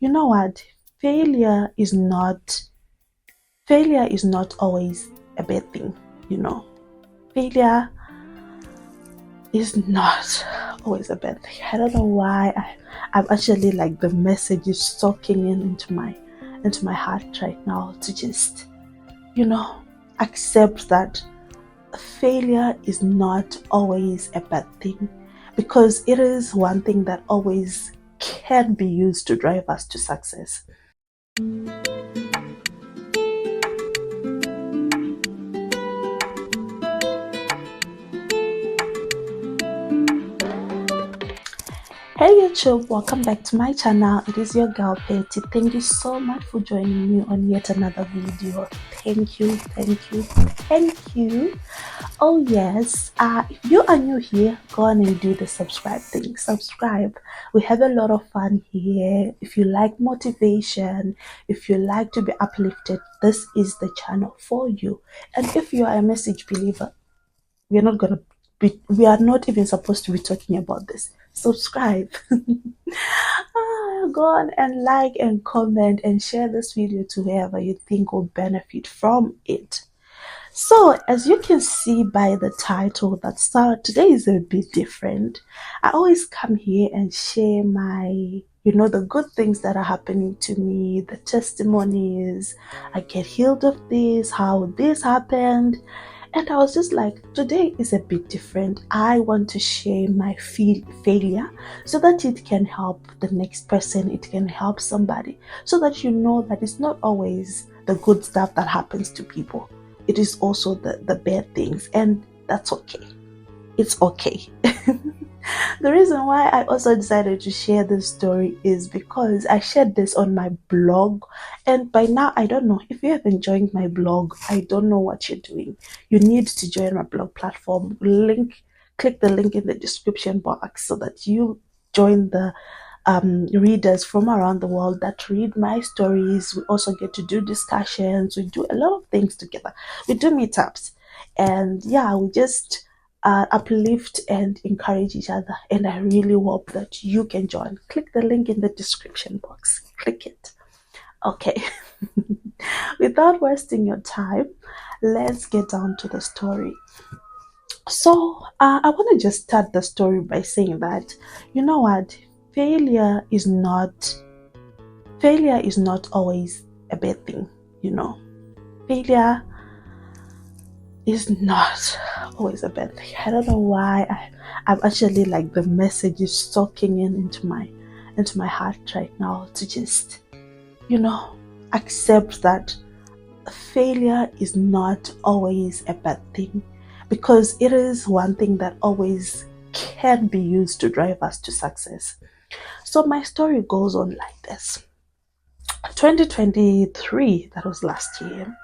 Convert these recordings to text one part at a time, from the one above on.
you know what? Failure is not always a bad thing, you know. Failure is not always a bad thing. I don't know why I'm actually like the message is soaking into my heart right now to just, you know, accept that failure is not always a bad thing, because it is one thing that always can be used to drive us to success. Hey YouTube, welcome back to my channel. It is your girl Petty. Thank you so much for joining me on yet another video. Thank you, thank you, thank you. Oh yes, if you are new here, go on and do the subscribe thing. Subscribe. We have a lot of fun here. If you like motivation, if you like to be uplifted, this is the channel for you. And if you are a message believer, we are not even supposed to be talking about this. Subscribe. Go on and like and comment and share this video to whoever you think will benefit from it. So, as you can see by the title, today is a bit different. I always come here and share the good things that are happening to me, the testimonies. I get healed of this, how this happened. And I was just like, today is a bit different. I want to share my failure so that it can help the next person, it can help somebody, so that you know that it's not always the good stuff that happens to people. It is also the bad things, and that's okay. It's okay. The reason why I also decided to share this story is because I shared this on my blog, and by now, I don't know if you haven't joined my blog. I don't know what you're doing. You need to join my blog platform. Click the link in the description box so that you join the readers from around the world that read my stories. We also get to do discussions. We do a lot of things together. We do meetups, and yeah, we just uplift and encourage each other. And I really hope that you can join. Click the link in the description box. Click it. Okay. Without wasting your time, let's get down to the story. So, I want to just start the story by saying that, you know what, failure is not always a bad thing, you know. Failure is not always a bad thing. I don't know why I'm actually like the message is soaking into my heart right now to just, you know, accept that failure is not always a bad thing, because it is one thing that always can be used to drive us to success. So my story goes on like this. 2023, that was last year.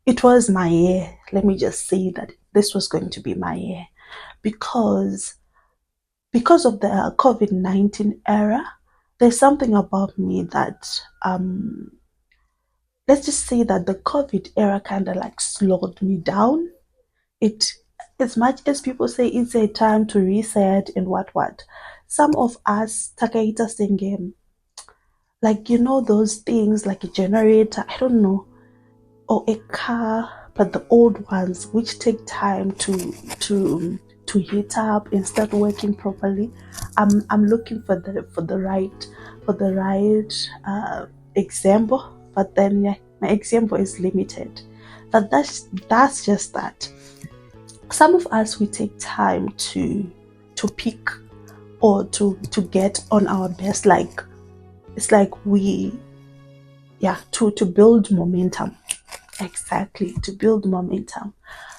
It was my year. Let me just say that this was going to be my year, because of the COVID-19 era. There's something about me that let's just say that the COVID era kind of like slowed me down. It, as much as people say it's a time to reset and what, some of us takaita singing, like, you know, those things like a generator, I don't know, or a car, but the old ones which take time to heat up and start working properly. I'm looking for the right example, but then yeah, my example is limited. But that's just that. Some of us, we take time to pick or to get on our best, like it's like to build momentum. Exactly, to build momentum.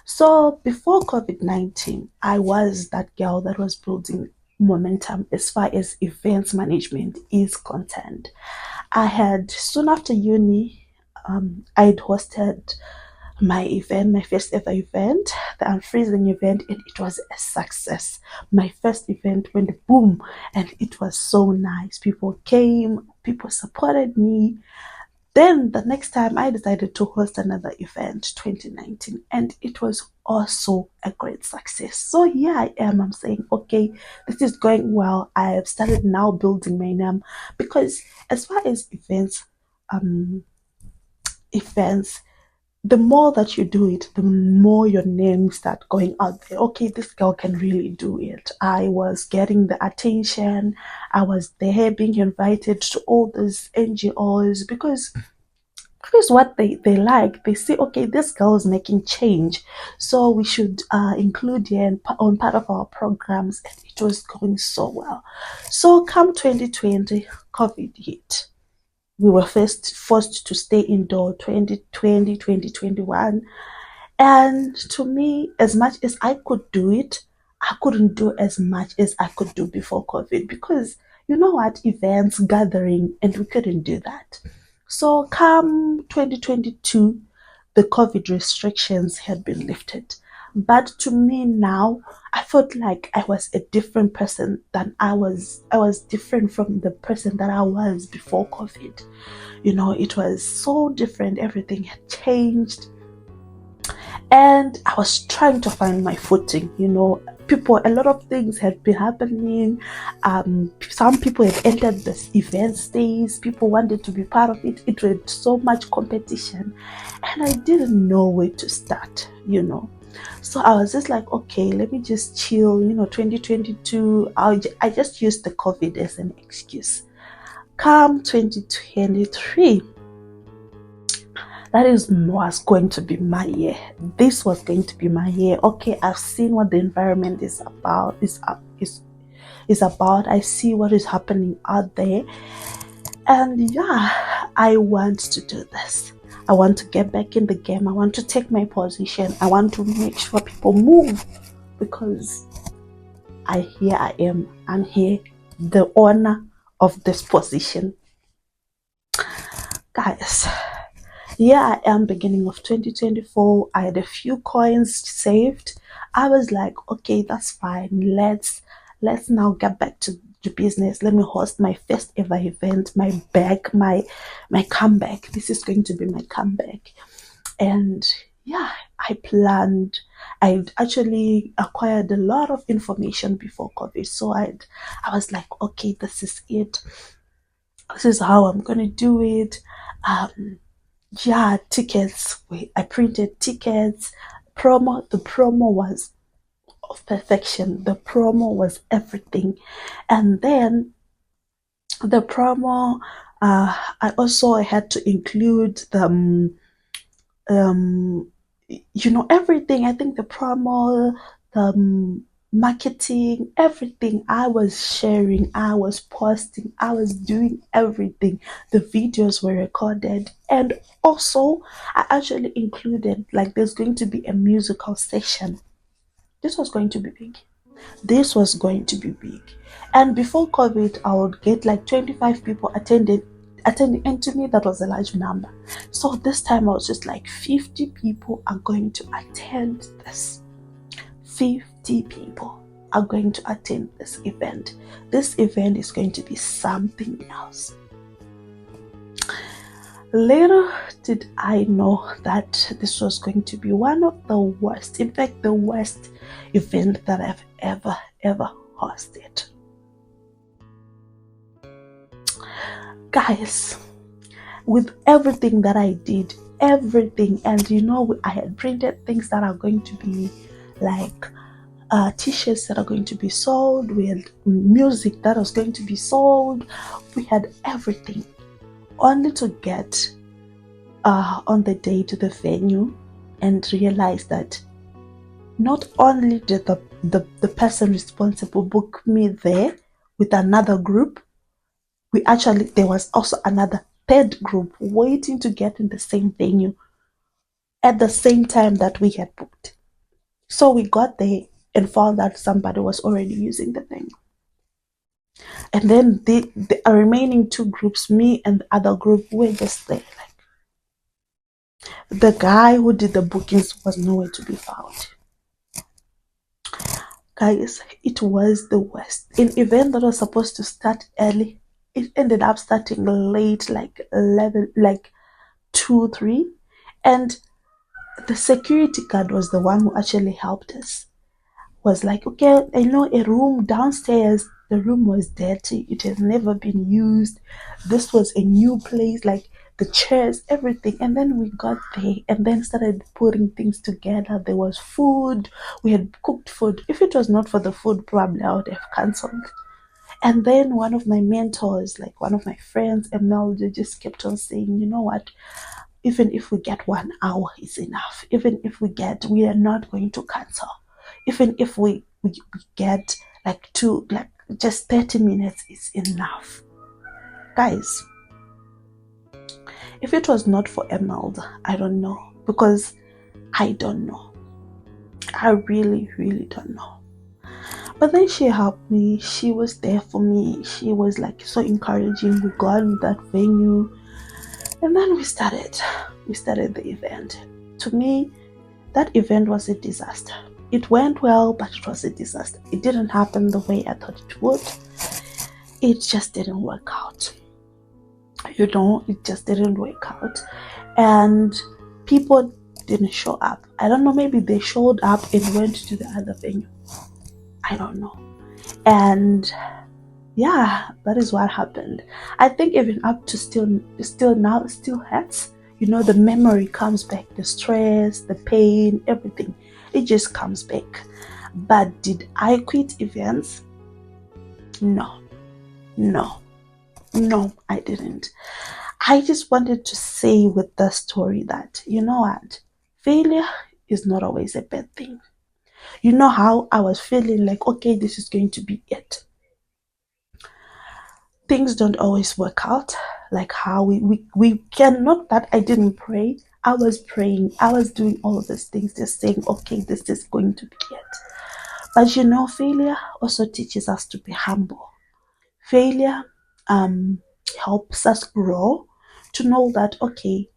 So before COVID-19, I was that girl that was building momentum as far as events management is concerned. I had, soon after uni, I'd hosted my first ever event, the Unfreezing event, and it was a success. My first event went boom, and it was so nice. People came, people supported me. Then the next time I decided to host another event, 2019, and it was also a great success. So here I am, I'm saying, okay, this is going well. I have started now building my name, because as far as um events, the more that you do it, the more your name start going out there. Okay, this girl can really do it. I was getting the attention. I was there being invited to all these NGOs, because here's what they like. They say, okay, this girl is making change, so we should include her on part of our programs. And it was going so well. So come 2020, COVID hit. We were first forced to stay indoor 2020, 2021. And to me, as much as I could do it, I couldn't do as much as I could do before COVID, because you know what, events, gathering, and we couldn't do that. So come 2022, the COVID restrictions had been lifted. But to me now, I felt like I was a different person than I was different from the person that I was before COVID. You know, it was so different. Everything had changed. And I was trying to find my footing. You know, a lot of things had been happening. Some people had entered the event space. People wanted to be part of it. It was so much competition, and I didn't know where to start. You know, so I was just like, okay, let me just chill. You know, 2022, I just used the COVID as an excuse. Come 2023, was going to be my year. This was going to be my year. Okay, I've seen what the environment is about. Is about. I see what is happening out there, and yeah, I want to do this. I want to get back in the game. I want to take my position. I want to make sure people move, because here I am. I'm here, the owner of this position, guys. Here I am, beginning of 2024. I had a few coins saved. I was like, okay, that's fine. Let's now get back to the business. Let me host my first ever event, my comeback. This is going to be my comeback. And yeah, I actually acquired a lot of information before COVID. So I was like, okay, this is it. This is how I'm gonna do it. Yeah, tickets. I printed tickets. The promo was of perfection. The promo was everything. And then the promo, I also had to include um, everything. I think the promo, the marketing, everything. I was sharing, I was posting, I was doing everything. The videos were recorded, and also I actually included, like, there's going to be a musical session. This was going to be big. This was going to be big. And before COVID, I would get like 25 people attending, and to me that was a large number. So this time I was just like, 50 people are going to attend this. 50 people are going to attend this event. This event is going to be something else. Little did I know that this was going to be one of the worst, in fact, the worst event that I've ever hosted. Guys, with everything that I did, everything, and I had printed things that are going to be like t-shirts that are going to be sold. We had music that was going to be sold. We had everything, only to get on the day to the venue and realize that not only did the person responsible book me there with another group, there was also another third group waiting to get in the same venue at the same time that we had booked. So we got there and found that somebody was already using the venue. And then the remaining two groups, me and the other group, were just there. Like, the guy who did the bookings was nowhere to be found. Guys, it was the worst. An event that was supposed to start early, it ended up starting late, like 11, like 2, 3. And the security guard was the one who actually helped us. Was like, okay, I know a room downstairs, the room was dirty, it has never been used. This was a new place, like the chairs, everything. And then we got there and then started putting things together. There was food, we had cooked food. If it was not for the food, probably I would have cancelled. And then one of my mentors, like one of my friends, Imelda, just kept on saying, you know what, even if we get 1 hour is enough. Even if we are not going to cancel. Even if we get like just 30 minutes is enough. Guys, if it was not for Imelda, I don't know. Because I don't know. I really, really don't know. But then she helped me. She was there for me. She was like so encouraging. We got in that venue. And then we started the event. To me, that event was a disaster. It went well, but it was a disaster. It didn't happen the way I thought it would. It just didn't work out. It just didn't work out. And people didn't show up. I don't know, maybe they showed up and went to the other venue. I don't know. And yeah, that is what happened. I think even up to still now, it still hurts. The memory comes back, the stress, the pain, everything. It just comes back. But did I quit events? No, I didn't. I just wanted to say with the story that, you know what? Failure is not always a bad thing. You know how I was feeling like, okay, this is going to be it. Things don't always work out like how we cannot. That I didn't pray. I was praying. I was doing all of these things, just saying, okay, this is going to be it. But failure also teaches us to be humble. Failure helps us grow, to know that, okay,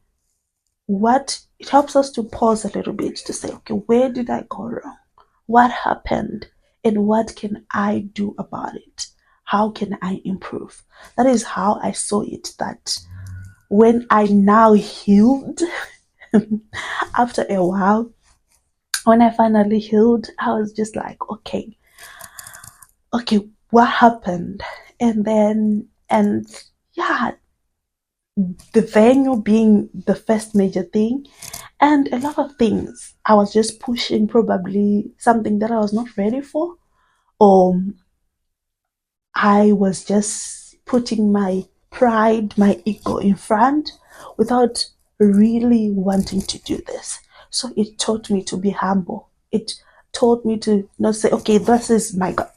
it helps us to pause a little bit to say, okay, where did I go wrong? What happened? And what can I do about it? How can I improve? That is how I saw it, that when I now healed, after a while, when I finally healed, I was just like, okay, what happened? And yeah, the venue being the first major thing, and a lot of things. I was just pushing probably something that I was not ready for, or I was just putting my pride, my ego in front without really wanting to do this. So it taught me to be humble. It taught me to not say, okay, this is my God.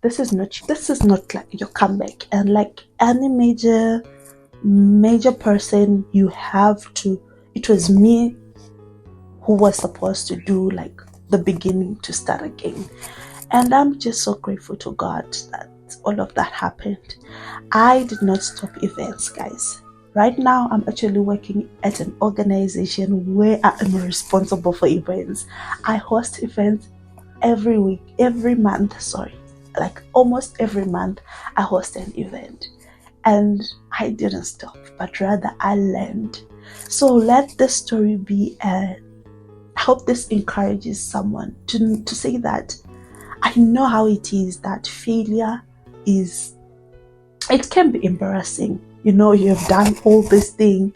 This is not like your comeback. And like any major person, you have to. It was me who was supposed to do like the beginning to start again. And I'm just so grateful to God that all of that happened. I did not stop events, guys. Right now, I'm actually working at an organization where I am responsible for events. I host events every month, sorry. Like almost every month, I host an event. And I didn't stop, but rather I learned. So let this story be I hope this encourages someone to say that I know how it is, that failure it can be embarrassing. You have done all this thing.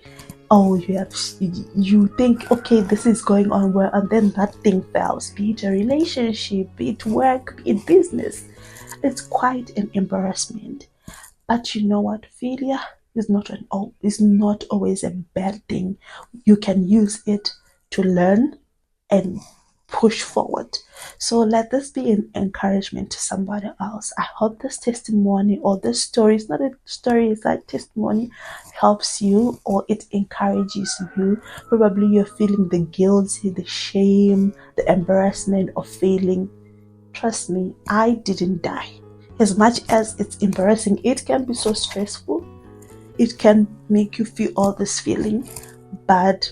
Oh, you think, okay, this is going on well, and then that thing fails. Be it a relationship, be it work, be it business. It's quite an embarrassment. But you know what? Failure is not always a bad thing. You can use it to learn and push forward. So let this be an encouragement to somebody else. I hope this testimony or this story, is not a story, it's a testimony, helps you or it encourages you. Probably you're feeling the guilt, the shame, the embarrassment of failing. Trust me, I didn't die. As much as it's embarrassing, it can be so stressful. It can make you feel all this feeling, but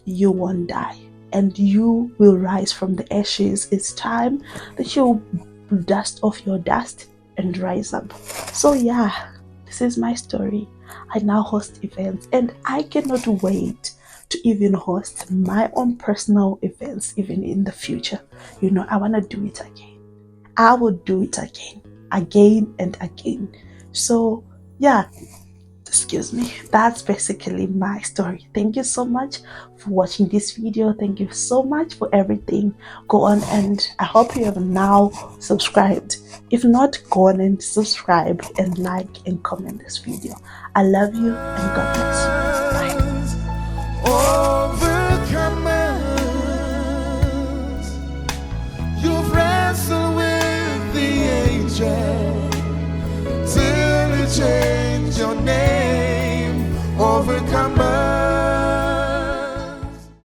you won't die. And you will rise from the ashes. It's time that you dust off your dust and rise up. So yeah, this is my story. I now host events and I cannot wait to even host my own personal events even in the future. I want to do it again. I will do it again and again. So yeah, excuse me, that's basically my story. Thank you so much for watching this video. Thank you so much for everything. Go on, and I hope you have now subscribed. If not, go on and subscribe and like and comment this video. I love you, and God bless.